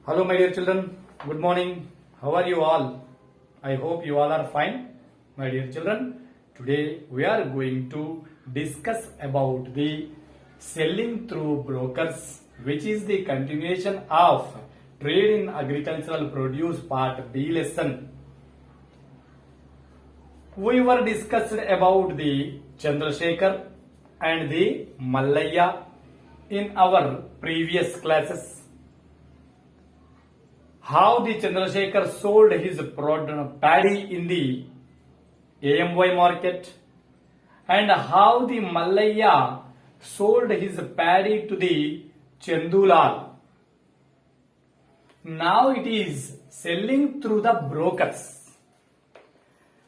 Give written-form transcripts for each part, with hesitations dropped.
Hello, my dear children. Good morning. How are you all? I hope you all are fine. My dear children, today we are going to discuss about the selling through brokers, which is the continuation of trade in agricultural produce part B lesson. We were discussed about the Chandrasekhar and the Mallayya in our previous classes. How the Chandrasekhar sold his paddy in the AMY market and how the Mallayya sold his paddy to the Chendulal. Now it is selling through the brokers.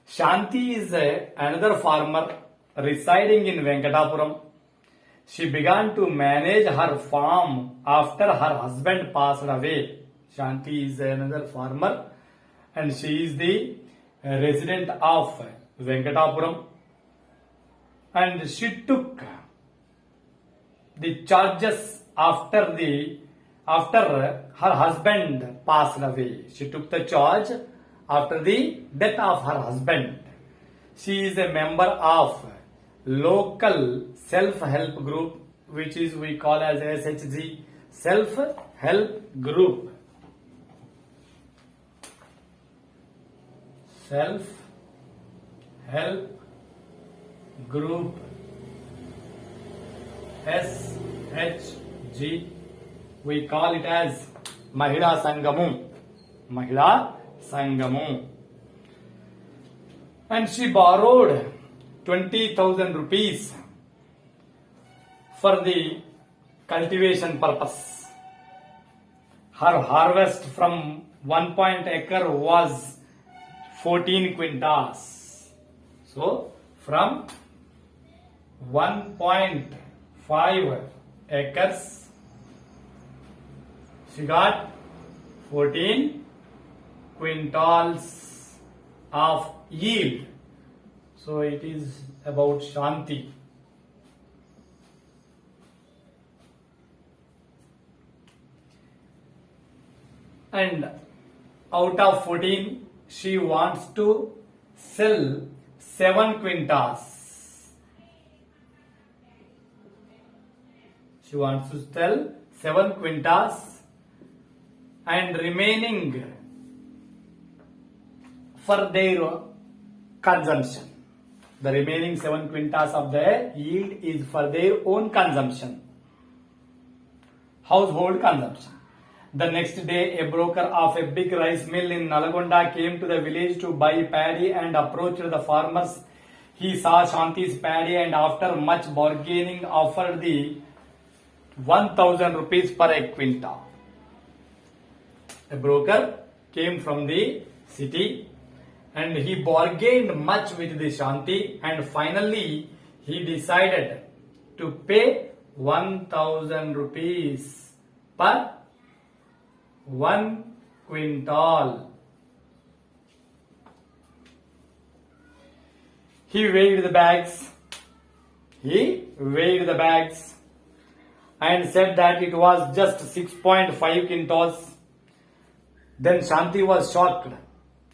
Shanti is another farmer residing in Venkatapuram. She began to manage her farm after her husband passed away. Shanti is another farmer and she is the resident of Venkatapuram, and she took the charges after her husband passed away. She took the charge after the death of her husband. She is a member of local self-help group, which is we call as SHG, self-help group. Self-help group SHG, we call it as Mahila Sangamu. And she borrowed 20,000 rupees for the cultivation purpose. Her harvest from 1 acre was 14 quintals. So from 1.5 acres, she got 14 quintals of yield. So it is about Shanti. And out of 14, she wants to sell 7 quintals. She wants to sell 7 quintals and remaining for their consumption. The remaining 7 quintals of the yield is for their own consumption, household consumption. The next day, a broker of a big rice mill in Nalgonda came to the village to buy paddy and approached the farmers. He saw Shanti's paddy and after much bargaining offered the 1,000 rupees per a quintal. A broker came from the city and he bargained much with the Shanti, and finally he decided to pay 1,000 rupees per 1 quintal. He weighed the bags and said that it was just 6.5 quintals. Then Shanti was shocked.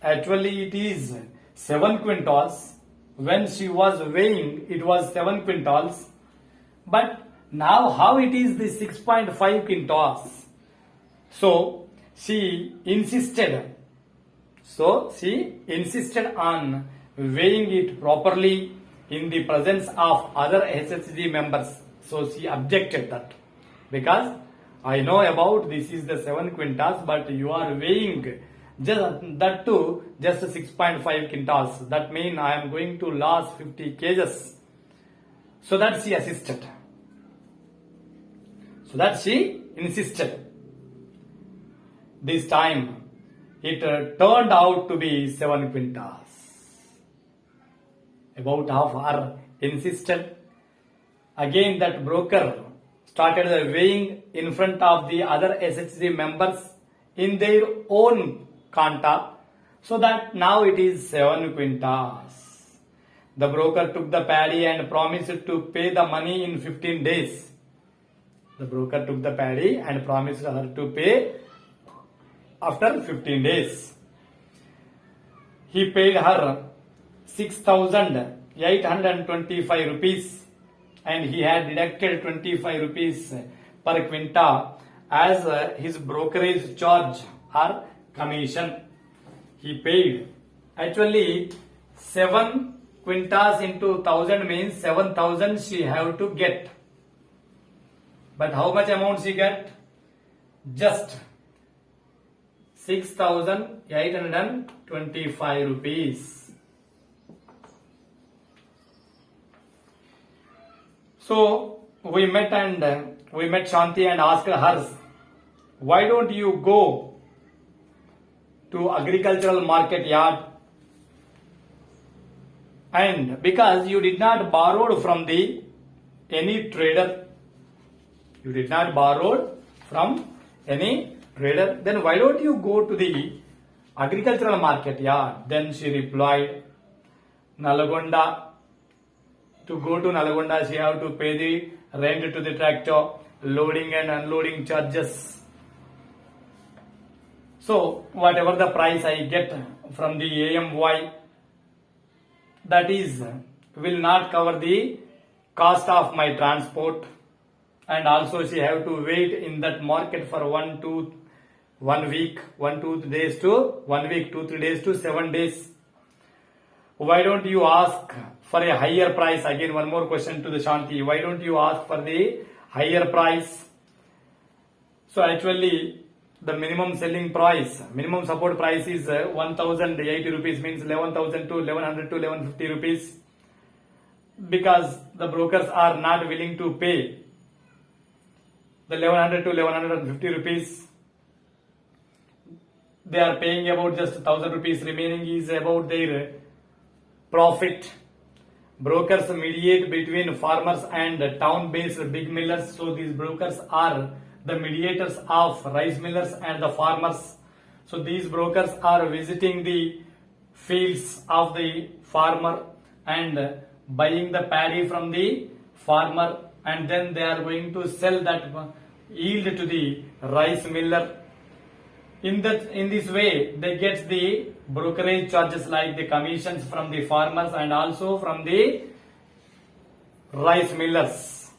Actually, it is 7 quintals. When she was weighing, it was 7 quintals. But now how it is the 6.5 quintals? So she insisted on weighing it properly in the presence of other SHG members. So she objected that, because I know about this is the 7 quintals, but you are weighing just 6.5 quintals. That means I am going to lose 50 kgs. So that she insisted. This time it turned out to be 7 quintals. About half her insisted. Again that broker started the weighing in front of the other SHG members in their own kanta, so that now it is 7 quintals. The broker took the paddy and promised to pay the money in 15 days. The broker took the paddy and promised her to pay after 15 days. He paid her 6,825 rupees and he had deducted 25 rupees per quinta as his brokerage charge or commission. He paid. Actually, 7 quintas into 1000 means 7,000 she have to get. But how much amount she get? Just 6,825 rupees. So we met Shanti and asked her, why don't you go to agricultural market yard? And because you did not borrow from any trader, you did not borrow from any trader, then why don't you go to the agricultural market yard? Then she replied, Nalgonda. To go to Nalgonda, she have to pay the rent to the tractor, loading and unloading charges. So whatever the price I get from the AMY, that is will not cover the cost of my transport, and also she have to wait in that market for 2 3 days to 7 days. Why don't you ask for a higher price? Again, one more question to the Shanti. Why don't you ask for the higher price? So actually, the minimum selling price, minimum support price is 1,080 rupees, means 11,000 to 1100 to 1150 rupees. Because the brokers are not willing to pay the 1100 to 1150 rupees. They are paying about just 1,000 rupees. Remaining is about their profit. Brokers mediate between farmers and town-based big millers. So these brokers are the mediators of rice millers and the farmers. So these brokers are visiting the fields of the farmer and buying the paddy from the farmer, and then they are going to sell that yield to the rice miller. In this way, they get the brokerage charges like the commissions from the farmers and also from the rice millers.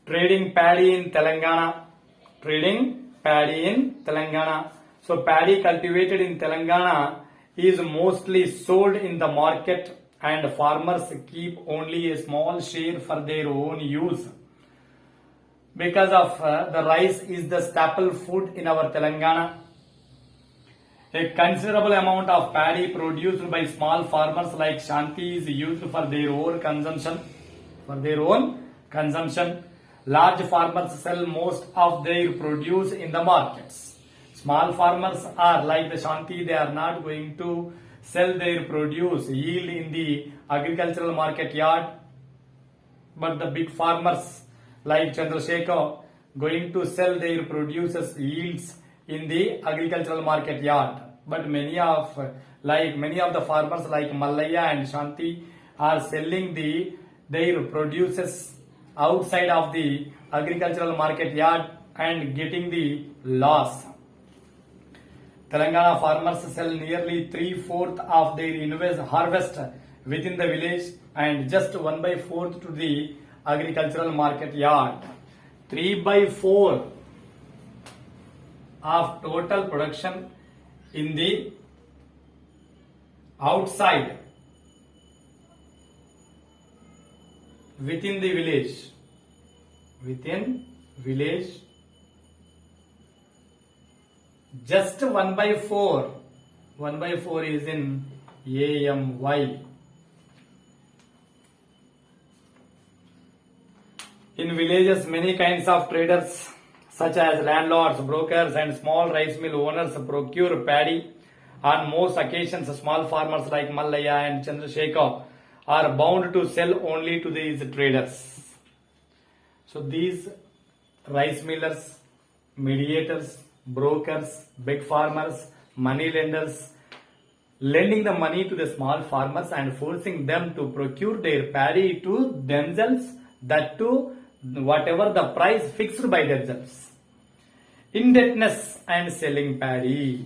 Trading paddy in Telangana. So paddy cultivated in Telangana is mostly sold in the market and farmers keep only a small share for their own use. Because of the rice is the staple food in our Telangana. A considerable amount of paddy produced by small farmers like Shanti is used for their own consumption. Large farmers sell most of their produce in the markets. Small farmers are like the Shanti, they are not going to sell their produce yield in the agricultural market yard. But the big farmers like Chandrasekhar going to sell their produces yields in the agricultural market yard. But many of the farmers like Mallaya and Shanti are selling their produces outside of the agricultural market yard and getting the loss. Telangana farmers sell nearly 3/4 of their harvest within the village and just 1/4 to the agricultural market yard. 3/4 of total production in the outside within village just 1/4 is in AMY. In villages, many kinds of traders such as landlords, brokers and small rice mill owners procure paddy. On most occasions, small farmers like Mallaya and Chandrasekhar are bound to sell only to these traders. So these rice millers, mediators, brokers, big farmers, money lenders, lending the money to the small farmers and forcing them to procure their paddy to themselves, that too whatever the price fixed by themselves. indebtedness and selling paddy.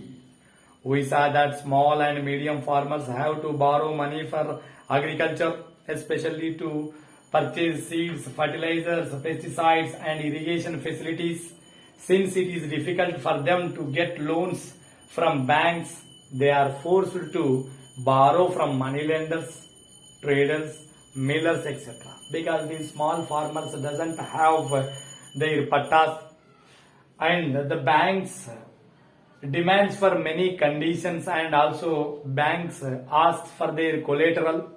We saw that small and medium farmers have to borrow money for agriculture, especially to purchase seeds, fertilizers, pesticides, and irrigation facilities. Since it is difficult for them to get loans from banks, they are forced to borrow from money lenders, traders, millers, etc. Because these small farmers doesn't have their pattas, and the banks demands for many conditions, and also banks ask for their collateral,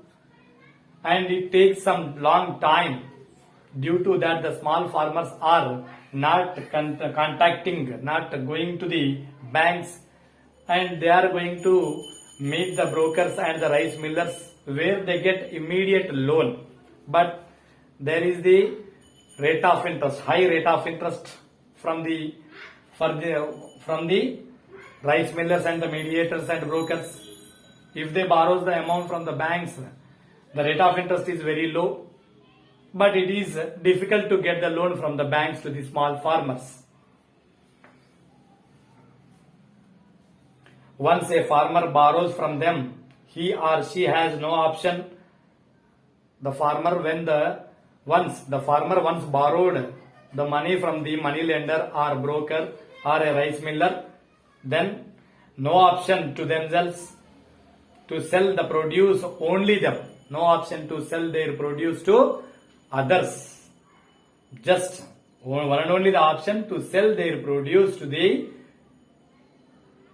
and it takes some long time. Due to that, the small farmers are not contacting, not going to the banks, and they are going to meet the brokers and the rice millers where they get immediate loan. But there is the rate of interest, high rate of interest from the rice millers and the mediators and brokers. If they borrow the amount from the banks, the rate of interest is very low, but it is difficult to get the loan from the banks to the small farmers. Once a farmer borrows from them, he or she has no option. Once the farmer borrowed the money from the money lender or broker or a rice miller, then no option to themselves to sell the produce, only them. No option to sell their produce to others. Just one and only the option to sell their produce to the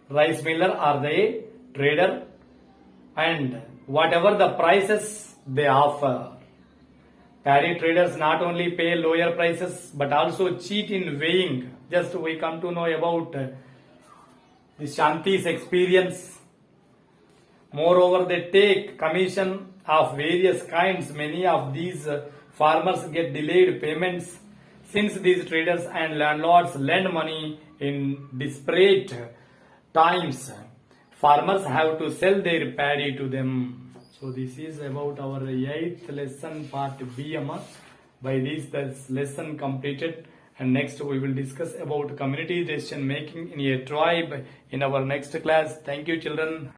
rice miller or the trader, and whatever the prices they offer. Paddy traders not only pay lower prices but also cheat in weighing. Just we come to know about the Shanti's experience. Moreover, they take commission of various kinds. Many of these farmers get delayed payments since these traders and landlords lend money in desperate times. Farmers have to sell their paddy to them. So this is about our 8th lesson, part B. By this lesson completed, and next we will discuss about community decision making in a tribe in our next class. Thank you, children.